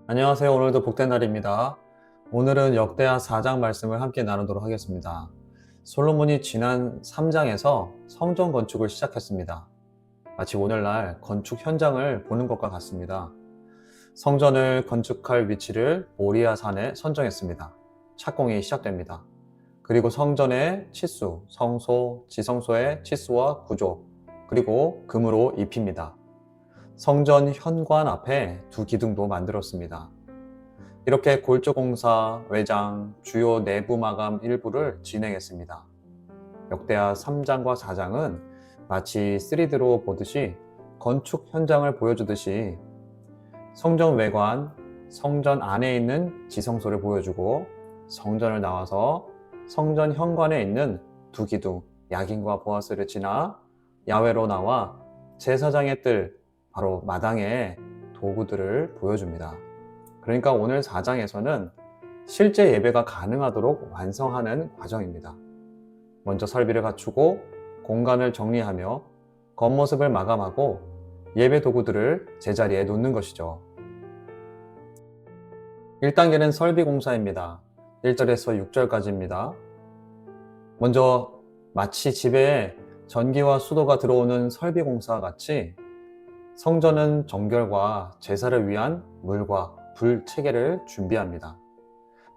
안녕하세요. 오늘도 복된 날입니다. 오늘은 역대하 4장 말씀을 함께 나누도록 하겠습니다. 솔로몬이 지난 3장에서 성전 건축을 시작했습니다. 마치 오늘날 건축 현장을 보는 것과 같습니다. 성전을 건축할 위치를 모리아 산에 선정했습니다. 착공이 시작됩니다. 그리고 성전의 치수, 성소, 지성소의 치수와 구조, 그리고 금으로 입힙니다. 성전 현관 앞에 두 기둥도 만들었습니다. 이렇게 골조공사, 외장, 주요 내부 마감 일부를 진행했습니다. 역대하 3장과 4장은 마치 3D로 보듯이 건축 현장을 보여주듯이 성전 외관, 성전 안에 있는 지성소를 보여주고 성전을 나와서 성전 현관에 있는 두 기둥, 야긴과 보아스를 지나 야외로 나와 제사장의 뜰, 바로 마당의 도구들을 보여줍니다. 그러니까 오늘 4장에서는 실제 예배가 가능하도록 완성하는 과정입니다. 먼저 설비를 갖추고 공간을 정리하며 겉모습을 마감하고 예배 도구들을 제자리에 놓는 것이죠. 1단계는 설비 공사입니다. 1절에서 6절까지입니다. 먼저 마치 집에 전기와 수도가 들어오는 설비 공사와 같이 성전은 정결과 제사를 위한 물과 불 체계를 준비합니다.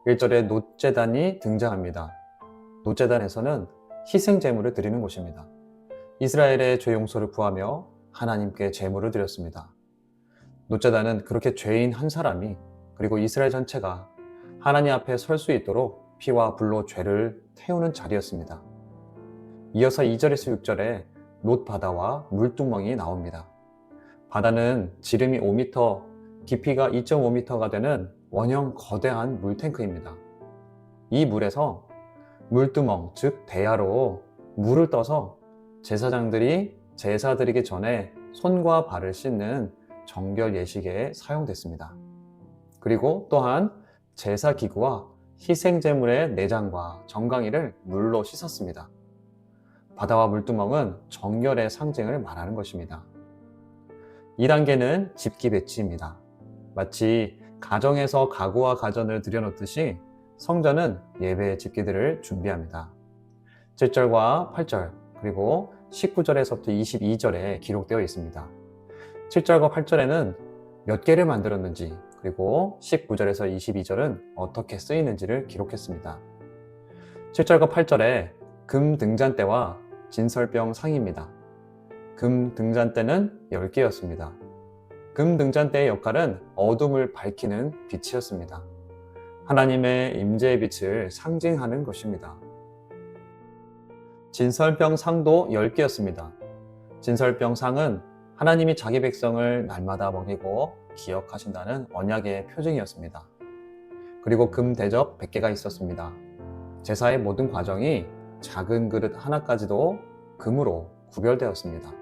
1절에 놋제단이 등장합니다. 놋제단에서는 희생제물을 드리는 곳입니다. 이스라엘의 죄 용서를 구하며 하나님께 제물을 드렸습니다. 놋제단은 그렇게 죄인 한 사람이 그리고 이스라엘 전체가 하나님 앞에 설 수 있도록 피와 불로 죄를 태우는 자리였습니다. 이어서 2절에서 6절에 놋바다와 물두멍이 나옵니다. 바다는 지름이 5m, 깊이가 2.5m가 되는 원형 거대한 물탱크입니다. 이 물에서 물두멍, 즉 대야로 물을 떠서 제사장들이 제사 드리기 전에 손과 발을 씻는 정결 예식에 사용됐습니다. 그리고 또한 제사 기구와 희생제물의 내장과 정강이를 물로 씻었습니다. 바다와 물두멍은 정결의 상징을 말하는 것입니다. 2단계는 집기 배치입니다. 마치 가정에서 가구와 가전을 들여놓듯이 성전은 예배의 집기들을 준비합니다. 7절과 8절 그리고 19절에서부터 22절에 기록되어 있습니다. 7절과 8절에는 몇 개를 만들었는지 그리고 19절에서 22절은 어떻게 쓰이는지를 기록했습니다. 7절과 8절에 금 등잔대와 진설병 상입니다. 금 등잔대는 10개였습니다. 금 등잔대의 역할은 어둠을 밝히는 빛이었습니다. 하나님의 임재의 빛을 상징하는 것입니다. 진설병 상도 10개였습니다. 진설병 상은 하나님이 자기 백성을 날마다 먹이고 기억하신다는 언약의 표징이었습니다. 그리고 금 대접 100개가 있었습니다. 제사의 모든 과정이 작은 그릇 하나까지도 금으로 구별되었습니다.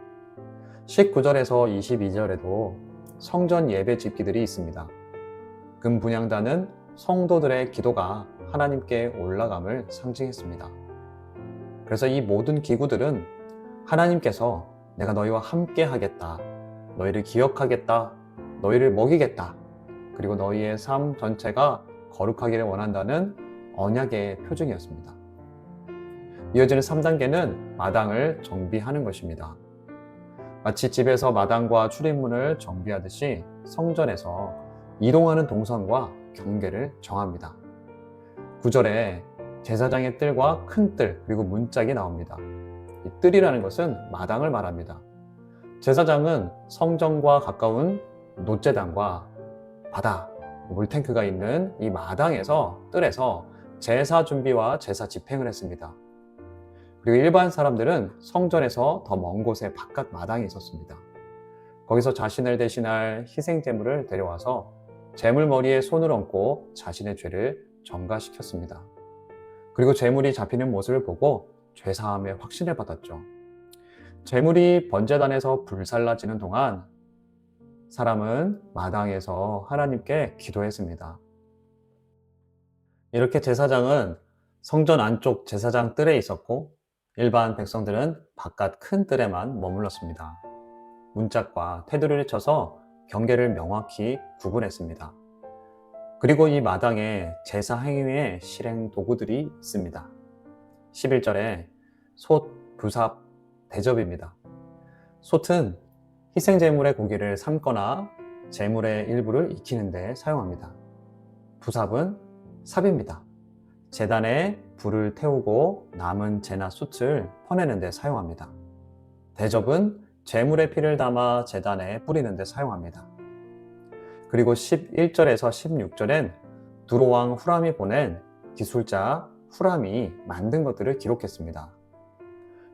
19절에서 22절에도 성전 예배 집기들이 있습니다. 금 분향단은 성도들의 기도가 하나님께 올라감을 상징했습니다. 그래서 이 모든 기구들은 하나님께서 내가 너희와 함께 하겠다, 너희를 기억하겠다, 너희를 먹이겠다, 그리고 너희의 삶 전체가 거룩하기를 원한다는 언약의 표징이었습니다. 이어지는 3단계는 마당을 정비하는 것입니다. 마치 집에서 마당과 출입문을 정비하듯이 성전에서 이동하는 동선과 경계를 정합니다. 9절에 제사장의 뜰과 큰 뜰, 그리고 문짝이 나옵니다. 이 뜰이라는 것은 마당을 말합니다. 제사장은 성전과 가까운 놋제단과 바다, 물탱크가 있는 이 마당에서, 뜰에서 제사 준비와 제사 집행을 했습니다. 그리고 일반 사람들은 성전에서 더 먼 곳에 바깥 마당이 있었습니다. 거기서 자신을 대신할 희생제물을 데려와서 제물머리에 손을 얹고 자신의 죄를 전가시켰습니다. 그리고 제물이 잡히는 모습을 보고 죄사함의 확신을 받았죠. 제물이 번제단에서 불살라지는 동안 사람은 마당에서 하나님께 기도했습니다. 이렇게 제사장은 성전 안쪽 제사장 뜰에 있었고 일반 백성들은 바깥 큰 뜰에만 머물렀습니다. 문짝과 테두리를 쳐서 경계를 명확히 구분했습니다. 그리고 이 마당에 제사 행위의 실행 도구들이 있습니다. 11절에 솥, 부삽, 대접입니다. 솥은 희생제물의 고기를 삶거나 제물의 일부를 익히는 데 사용합니다. 부삽은 삽입니다. 제단에 불을 태우고 남은 재나 숯을 퍼내는 데 사용합니다. 대접은 제물의 피를 담아 제단에 뿌리는 데 사용합니다. 그리고 11절에서 16절엔 두로왕 후람이 보낸 기술자 후람이 만든 것들을 기록했습니다.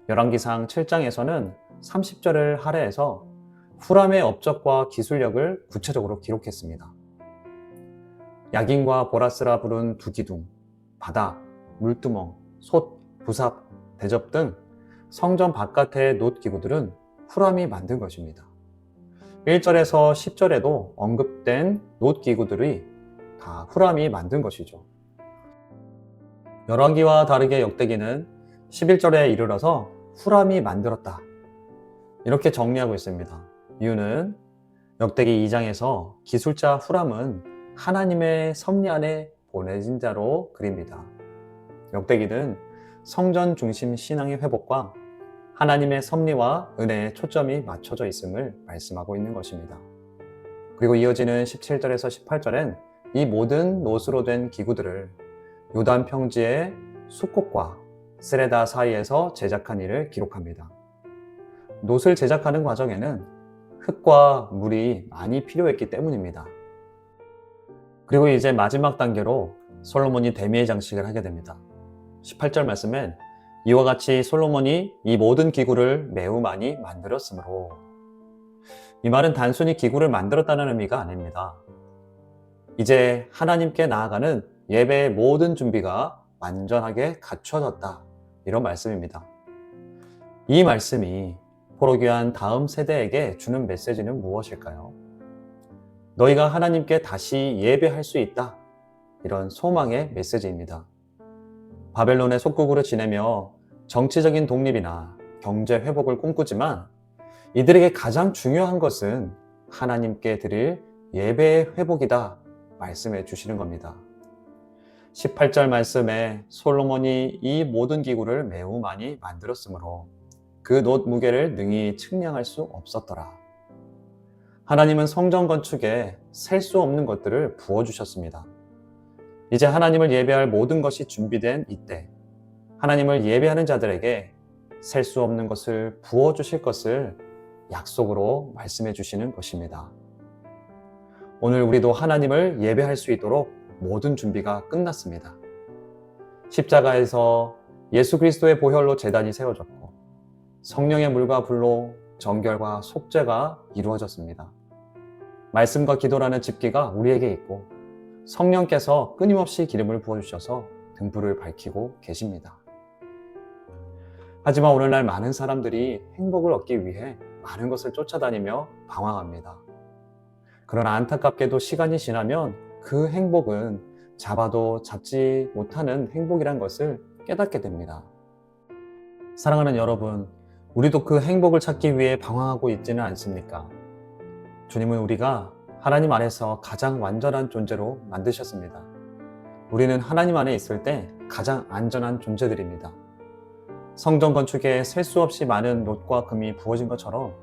열왕기상 7장에서는 30절을 할애해서 후람의 업적과 기술력을 구체적으로 기록했습니다. 야긴과 보라스라 부른 두기둥, 바다, 물두멍, 솥, 부삽, 대접 등 성전 바깥의 놋기구들은 후람이 만든 것입니다. 1절에서 10절에도 언급된 놋기구들이 다 후람이 만든 것이죠. 열왕기와 다르게 역대기는 11절에 이르러서 후람이 만들었다, 이렇게 정리하고 있습니다. 이유는 역대기 2장에서 기술자 후람은 하나님의 섭리 안에 보내진 자로 그립니다. 역대기는 성전 중심 신앙의 회복과 하나님의 섭리와 은혜에 초점이 맞춰져 있음을 말씀하고 있는 것입니다. 그리고 이어지는 17절에서 18절엔 이 모든 놋으로 된 기구들을 요단 평지의 수꽃과 스레다 사이에서 제작한 일을 기록합니다. 놋을 제작하는 과정에는 흙과 물이 많이 필요했기 때문입니다. 그리고 이제 마지막 단계로 솔로몬이 대미의 장식을 하게 됩니다. 18절 말씀엔 이와 같이 솔로몬이 이 모든 기구를 매우 많이 만들었으므로, 이 말은 단순히 기구를 만들었다는 의미가 아닙니다. 이제 하나님께 나아가는 예배의 모든 준비가 완전하게 갖춰졌다, 이런 말씀입니다. 이 말씀이 포로귀한 다음 세대에게 주는 메시지는 무엇일까요? 너희가 하나님께 다시 예배할 수 있다, 이런 소망의 메시지입니다. 바벨론의 속국으로 지내며 정치적인 독립이나 경제 회복을 꿈꾸지만 이들에게 가장 중요한 것은 하나님께 드릴 예배의 회복이다 말씀해 주시는 겁니다. 18절 말씀에 솔로몬이 이 모든 기구를 매우 많이 만들었으므로 그 놋 무게를 능히 측량할 수 없었더라. 하나님은 성전 건축에 셀 수 없는 것들을 부어주셨습니다. 이제 하나님을 예배할 모든 것이 준비된 이때 하나님을 예배하는 자들에게 셀 수 없는 것을 부어주실 것을 약속으로 말씀해 주시는 것입니다. 오늘 우리도 하나님을 예배할 수 있도록 모든 준비가 끝났습니다. 십자가에서 예수 그리스도의 보혈로 제단이 세워졌고 성령의 물과 불로 정결과 속죄가 이루어졌습니다. 말씀과 기도라는 집기가 우리에게 있고 성령께서 끊임없이 기름을 부어주셔서 등불을 밝히고 계십니다. 하지만 오늘날 많은 사람들이 행복을 얻기 위해 많은 것을 쫓아다니며 방황합니다. 그러나 안타깝게도 시간이 지나면 그 행복은 잡아도 잡지 못하는 행복이란 것을 깨닫게 됩니다. 사랑하는 여러분, 우리도 그 행복을 찾기 위해 방황하고 있지는 않습니까? 주님은 우리가 하나님 안에서 가장 완전한 존재로 만드셨습니다. 우리는 하나님 안에 있을 때 가장 안전한 존재들입니다. 성전 건축에 셀 수 없이 많은 놋과 금이 부어진 것처럼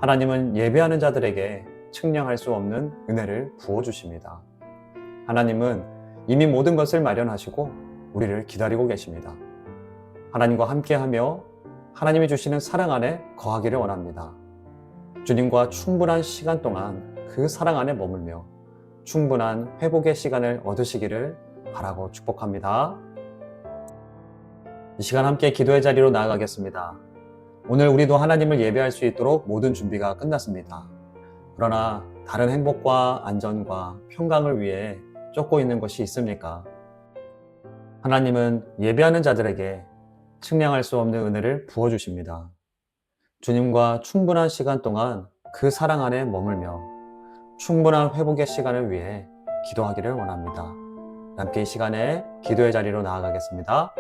하나님은 예배하는 자들에게 측량할 수 없는 은혜를 부어주십니다. 하나님은 이미 모든 것을 마련하시고 우리를 기다리고 계십니다. 하나님과 함께하며 하나님이 주시는 사랑 안에 거하기를 원합니다. 주님과 충분한 시간 동안 그 사랑 안에 머물며 충분한 회복의 시간을 얻으시기를 바라고 축복합니다. 이 시간 함께 기도의 자리로 나아가겠습니다. 오늘 우리도 하나님을 예배할 수 있도록 모든 준비가 끝났습니다. 그러나 다른 행복과 안전과 평강을 위해 쫓고 있는 것이 있습니까? 하나님은 예배하는 자들에게 측량할 수 없는 은혜를 부어주십니다. 주님과 충분한 시간 동안 그 사랑 안에 머물며 충분한 회복의 시간을 위해 기도하기를 원합니다. 함께 이 시간에 기도의 자리로 나아가겠습니다.